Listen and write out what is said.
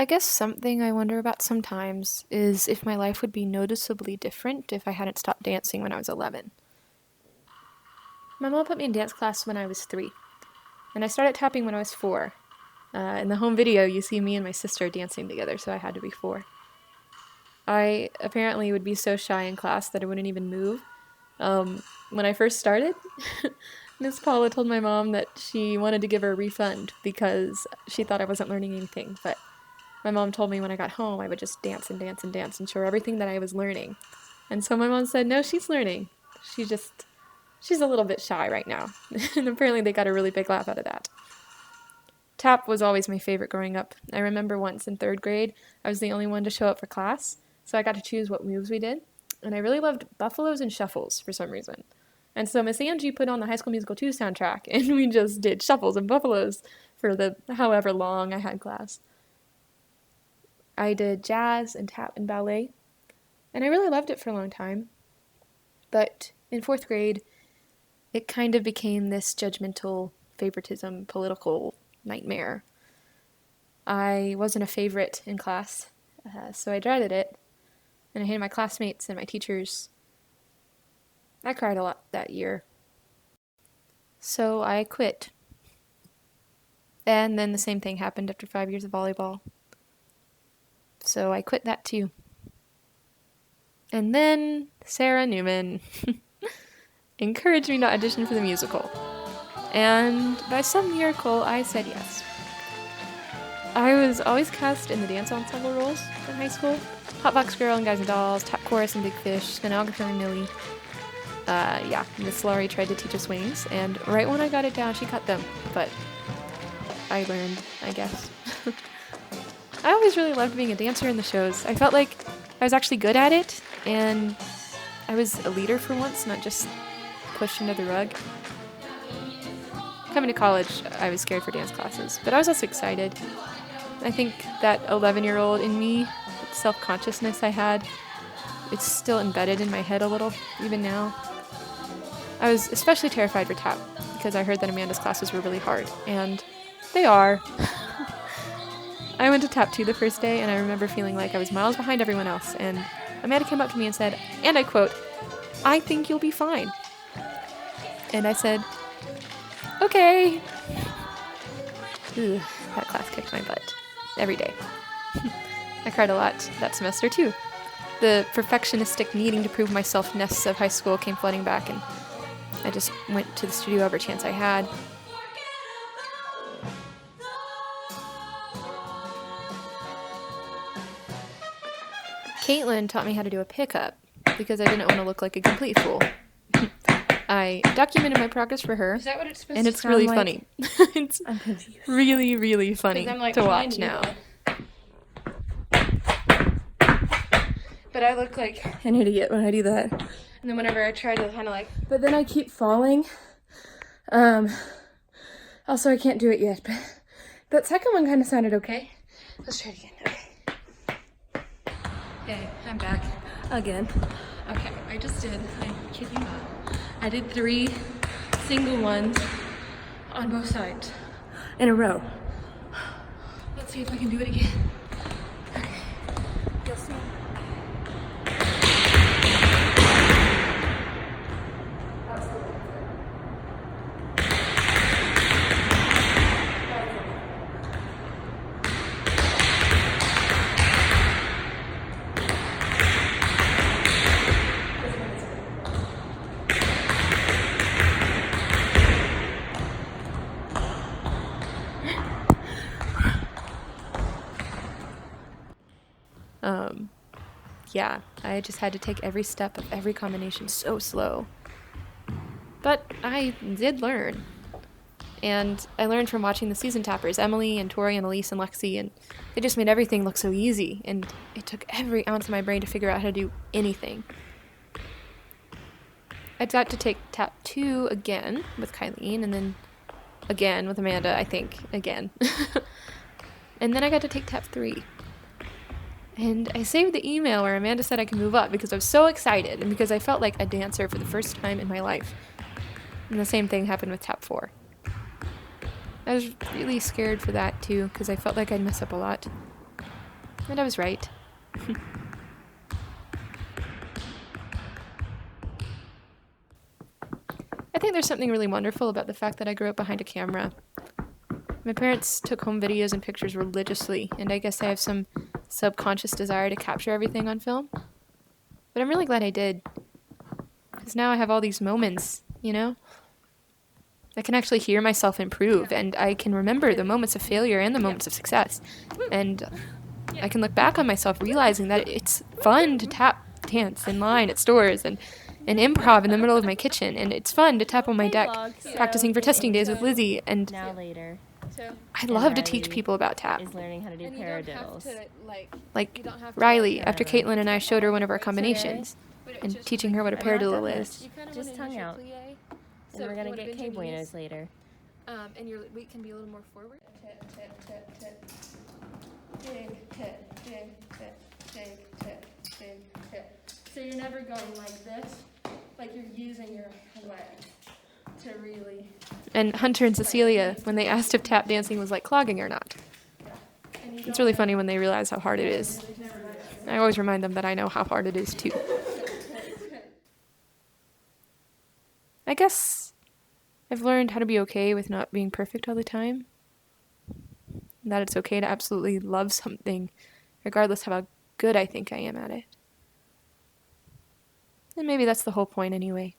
I guess something I wonder about sometimes is if my life would be noticeably different if I hadn't stopped dancing when I was 11. My mom put me in dance class when I was 3, and I started tapping when I was 4. In the home video, you see me and my sister dancing together, so I had to be 4. I apparently would be so shy in class that I wouldn't even move. When I first started, Miss Paula told my mom that she wanted to give her a refund because she thought I wasn't learning anything, but my mom told me when I got home I would just dance and dance and dance and show her everything that I was learning. And so my mom said, no, she's learning. She's a little bit shy right now. And apparently they got a really big laugh out of that. Tap was always my favorite growing up. I remember once in 3rd grade, I was the only one to show up for class, so I got to choose what moves we did. And I really loved buffaloes and shuffles for some reason. And so Miss Angie put on the High School Musical 2 soundtrack, and we just did shuffles and buffaloes for the however long I had class. I did jazz and tap and ballet, and I really loved it for a long time. But in 4th grade, it kind of became this judgmental favoritism, political nightmare. I wasn't a favorite in class, so I dreaded it, and I hated my classmates and my teachers. I cried a lot that year. So I quit. And then the same thing happened after 5 years of volleyball. So I quit that too. And then Sarah Newman encouraged me to audition for the musical. And by some miracle, I said yes. I was always cast in the dance ensemble roles in high school. Hotbox Girl and Guys and Dolls, Tap Chorus and Big Fish, Stenographer and Millie. Miss Laurie tried to teach us wings, and right when I got it down, she cut them. But I learned, I guess. I always really loved being a dancer in the shows. I felt like I was actually good at it, and I was a leader for once, not just pushed under the rug. Coming to college, I was scared for dance classes, but I was also excited. I think that 11-year-old in me, that self-consciousness I had, it's still embedded in my head a little, even now. I was especially terrified for tap, because I heard that Amanda's classes were really hard, and they are. I went to tap 2 the first day, and I remember feeling like I was miles behind everyone else, and Amanda came up to me and said, and I quote, "I think you'll be fine." And I said, okay. Ugh, that class kicked my butt. Every day. I cried a lot that semester too. The perfectionistic needing to prove myself-ness of high school came flooding back, and I just went to the studio every chance I had. Caitlin taught me how to do a pickup because I didn't want to look like a complete fool. I documented my progress for her. Is that what it's supposed and to it's sound really like? funny. It's I'm confused. really, really funny I'm like to trying watch to do now. that. But I look like an idiot when I do that. And then whenever I try to kind of like, but then I keep falling. Also I can't do it yet, but that second one kind of sounded okay. Let's try it again. Okay. Okay, I'm back again. Okay, I kid you not, I did 3 single ones on both sides in a row. Let's see if I can do it again. Okay, you'll see. Yeah, I just had to take every step of every combination so slow. But I did learn. And I learned from watching the season tappers, Emily and Tori and Elise and Lexi, and they just made everything look so easy, and it took every ounce of my brain to figure out how to do anything. I got to take tap 2 again with Kylene, and then again with Amanda, I think, again. And then I got to take tap 3. And I saved the email where Amanda said I could move up because I was so excited and because I felt like a dancer for the first time in my life. And the same thing happened with tap 4. I was really scared for that too because I felt like I'd mess up a lot. And I was right. I think there's something really wonderful about the fact that I grew up behind a camera. My parents took home videos and pictures religiously, and I guess I have some subconscious desire to capture everything on film. But I'm really glad I did, because now I have all these moments, you know? I can actually hear myself improve, and I can remember the moments of failure and the moments of success. And I can look back on myself realizing that it's fun to tap dance in line at stores and improv in the middle of my kitchen, and it's fun to tap on my deck practicing for testing days with Lizzie, and Now later I love to Riley teach people about tap. is learning how to do paradiddles. Like Riley, after Caitlin and I showed her one of our combinations and teaching her what a I'm not paradiddle done is. yet. Just tongue out. And we're gonna get K buenos later. And your weight can be a little more forward. Tip, tip, tip, tip. Dig, tip, dig, tip, dig, tip, dig, tip. So you're never going like this, like you're using your legs to really. And Hunter and Cecilia, when they asked if tap dancing was like clogging or not. It's really funny when they realize how hard it is. I always remind them that I know how hard it is too. I guess I've learned how to be okay with not being perfect all the time. That it's okay to absolutely love something, regardless of how good I think I am at it. And maybe that's the whole point anyway.